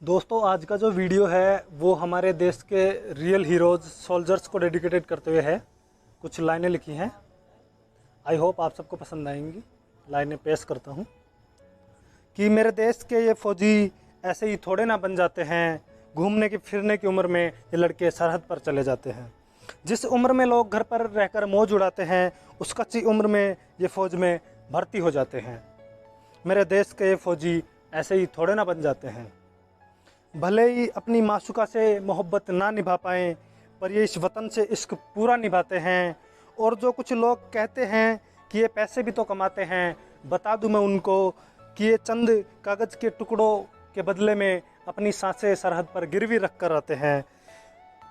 दोस्तों आज का जो वीडियो है वो हमारे देश के रियल हीरोज़ सोल्जर्स को डेडिकेटेड करते हुए है। कुछ लाइनें लिखी हैं, आई होप आप सबको पसंद आएंगी। लाइनें पेश करता हूँ कि मेरे देश के ये फौजी ऐसे ही थोड़े ना बन जाते हैं, घूमने की फिरने की उम्र में ये लड़के सरहद पर चले जाते हैं। जिस उम्र में लोग घर पर रहकर मौज उड़ाते हैं उस कच्ची उम्र में ये फ़ौज में भर्ती हो जाते हैं। मेरे देश के ये फौजी ऐसे ही थोड़े ना बन जाते हैं। भले ही अपनी माशूका से मोहब्बत ना निभा पाएँ पर ये इस वतन से इश्क पूरा निभाते हैं। और जो कुछ लोग कहते हैं कि ये पैसे भी तो कमाते हैं, बता दूं मैं उनको कि ये चंद कागज़ के टुकड़ों के बदले में अपनी सांसें सरहद पर गिरवी रख कर आते हैं।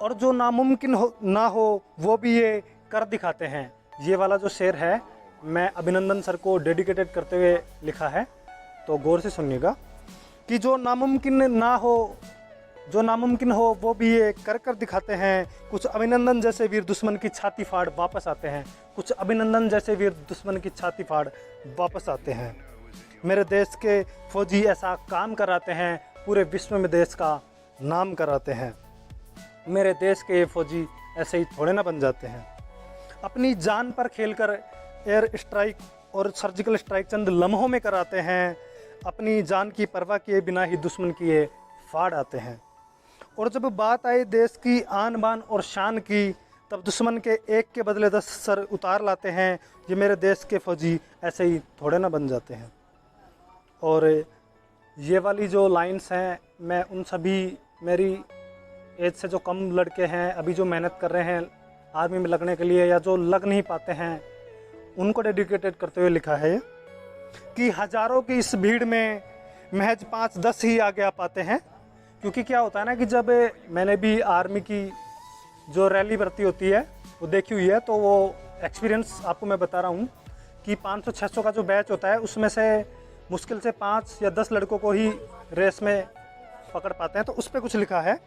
और जो नामुमकिन ना हो वो भी ये कर दिखाते हैं। ये वाला जो शेर है मैं अभिनंदन सर को डेडिकेटेड करते हुए लिखा है, तो गौर से सुनिएगा कि जो नामुमकिन हो वो भी ये कर दिखाते हैं। कुछ अभिनंदन जैसे वीर दुश्मन की छाती फाड़ वापस आते हैं। कुछ अभिनंदन जैसे वीर दुश्मन की छाती फाड़ वापस आते हैं। मेरे देश के फौजी ऐसा काम कराते हैं, पूरे विश्व में देश का नाम कराते हैं। मेरे देश के ये फौजी ऐसे ही थोड़े ना बन जाते हैं। अपनी जान पर खेलकर एयर स्ट्राइक और सर्जिकल स्ट्राइक चंद लम्हों में कराते हैं। अपनी जान की परवाह किए बिना ही दुश्मन की ये फाड़ आते हैं। और जब बात आए देश की आन बान और शान की, तब दुश्मन के एक के बदले 10 सर उतार लाते हैं। ये मेरे देश के फौजी ऐसे ही थोड़े ना बन जाते हैं। और ये वाली जो लाइंस हैं मैं उन सभी मेरी एज से जो कम लड़के हैं, अभी जो मेहनत कर रहे हैं आर्मी में लगने के लिए या जो लग नहीं पाते हैं, उनको डेडिकेटेड करते हुए लिखा है कि हज़ारों की इस भीड़ में महज 5-10 ही आगे आ पाते हैं। क्योंकि क्या होता है ना कि जब मैंने भी आर्मी की जो रैली भर्ती होती है वो देखी हुई है, तो वो एक्सपीरियंस आपको मैं बता रहा हूँ कि 500-600 का जो बैच होता है उसमें से मुश्किल से 5 या 10 लड़कों को ही रेस में पकड़ पाते हैं। तो उस पर कुछ लिखा है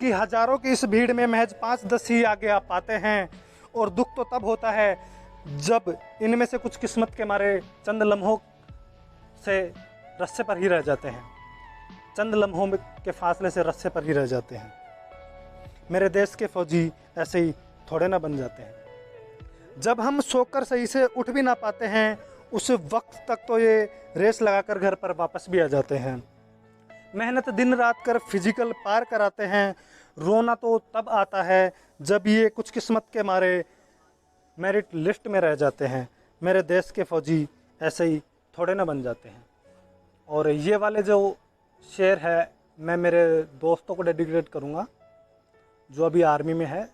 कि हज़ारों की इस भीड़ में महज 5-10 ही आगे आ पाते हैं। और दुख तो तब होता है जब इनमें से कुछ किस्मत के मारे चंद लम्हों से रस्से पर ही रह जाते हैं, चंद लम्हों के फासले से रस्से पर ही रह जाते हैं। मेरे देश के फौजी ऐसे ही थोड़े ना बन जाते हैं। जब हम सोकर सही से उठ भी ना पाते हैं उस वक्त तक तो ये रेस लगाकर घर पर वापस भी आ जाते हैं। मेहनत दिन रात कर फिजिकल पार कराते हैं। रोना तो तब आता है जब ये कुछ किस्मत के मारे मेरिट लिस्ट में रह जाते हैं। मेरे देश के फौजी ऐसे ही थोड़े ना बन जाते हैं। और ये वाले जो शेर है मैं मेरे दोस्तों को डेडिकेट करूँगा जो अभी आर्मी में है,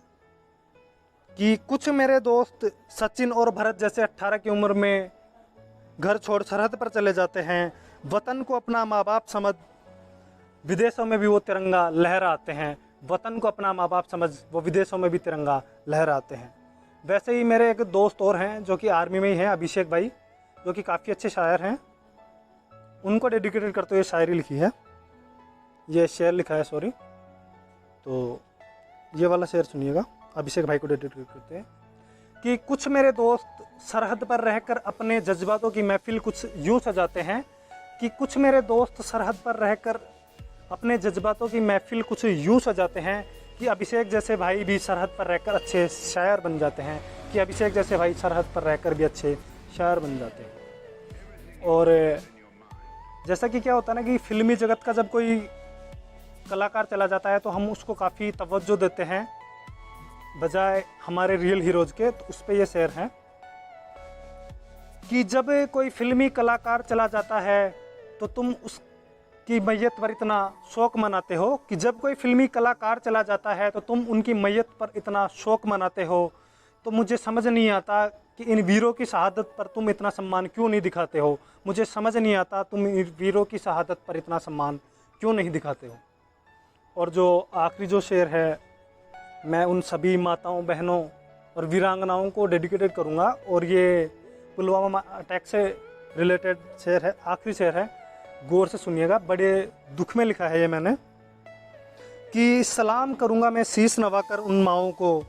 कि कुछ मेरे दोस्त सचिन और भरत जैसे 18 की उम्र में घर छोड़ सरहद पर चले जाते हैं। वतन को अपना माँ बाप समझ विदेशों में भी वो तिरंगा लहराते हैं। वतन को अपना माँ बाप समझ वो विदेशों में भी तिरंगा लहराते हैं। वैसे ही मेरे एक दोस्त और हैं जो कि आर्मी में ही हैं, अभिषेक भाई, जो कि काफ़ी अच्छे शायर हैं। उनको डेडिकेटेड करते हुए शायरी लिखी है, ये शेर लिखा है सॉरी। तो ये वाला शेर सुनिएगा, अभिषेक भाई को डेडिकेट करते हैं कि कुछ मेरे दोस्त सरहद पर रहकर अपने जज्बातों की महफिल कुछ यूँ सजाते हैं। कि कुछ मेरे दोस्त सरहद पर रहकर अपने जज्बातों की महफिल कुछ यूँ सजाते हैं कि अभिषेक जैसे भाई भी सरहद पर रहकर अच्छे शायर बन जाते हैं। कि अभिषेक जैसे भाई सरहद पर रहकर भी अच्छे शायर बन जाते हैं। और जैसा कि क्या होता है ना कि फिल्मी जगत का जब कोई कलाकार चला जाता है तो हम उसको काफ़ी तवज्जो देते हैं बजाय हमारे रियल हीरोज़ के। तो उस पर ये शेर है कि जब कोई फिल्मी कलाकार चला जाता है तो तुम उसकी मैयत पर इतना शोक मनाते हो। कि जब कोई फिल्मी कलाकार चला जाता है तो तुम उनकी मैयत पर इतना शोक मनाते हो। तो मुझे समझ नहीं आता कि इन वीरों की शहादत पर तुम इतना सम्मान क्यों नहीं दिखाते हो। मुझे समझ नहीं आता तुम इन वीरों की शहादत पर इतना सम्मान क्यों नहीं दिखाते हो। और जो आखिरी जो शेर है मैं उन सभी माताओं, बहनों और वीरांगनाओं को डेडिकेटेड करूँगा। और ये पुलवामा अटैक से रिलेटेड शेर है, आखिरी शेर है, गौर से सुनिएगा। बड़े दुख में लिखा है ये मैंने कि सलाम करूँगा मैं शीश नवाकर उन माओं को,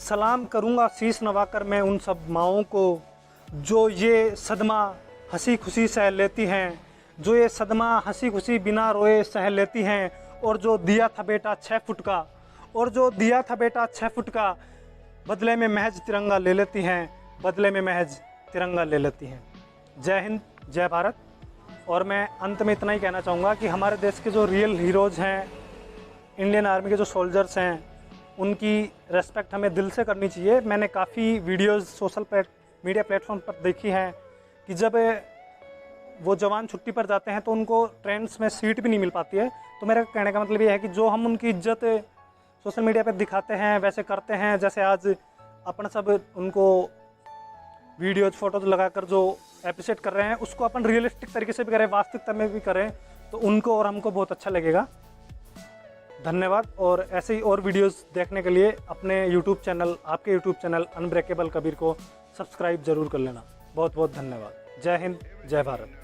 सलाम करूँगा शीश नवाकर मैं उन सब माओं को जो ये सदमा हंसी खुशी सह लेती हैं। जो ये सदमा हंसी खुशी बिना रोए सह लेती हैं, और जो दिया था बेटा 6 फुट का, और जो दिया था बेटा 6 फुट का, बदले में महज तिरंगा ले लेती हैं, बदले में महज तिरंगा ले लेती हैं। जय हिंद, जय भारत। और मैं अंत में इतना ही कहना चाहूँगा कि हमारे देश के जो रियल हीरोज़ हैं, इंडियन आर्मी के जो सोल्जर्स हैं, उनकी रेस्पेक्ट हमें दिल से करनी चाहिए। मैंने काफ़ी वीडियोज़ सोशल मीडिया प्लेटफॉर्म पर देखी हैं कि जब वो जवान छुट्टी पर जाते हैं तो उनको ट्रेन्स में सीट भी नहीं मिल पाती है। तो मेरे कहने का मतलब ये है कि जो हम उनकी इज्जत सोशल मीडिया पर दिखाते हैं, वैसे करते हैं, जैसे आज अपन सब उनको वीडियोज फोटोज लगाकर जो एप्रिशिएट कर रहे हैं, उसको अपन रियलिस्टिक तरीके से भी करें, वास्तविकता में भी करें, तो उनको और हमको बहुत अच्छा लगेगा। धन्यवाद। और ऐसे ही और वीडियोस देखने के लिए अपने यूट्यूब चैनल, आपके यूट्यूब चैनल अनब्रेकेबल कबीर को सब्सक्राइब जरूर कर लेना। बहुत बहुत धन्यवाद। जय हिंद, जय भारत।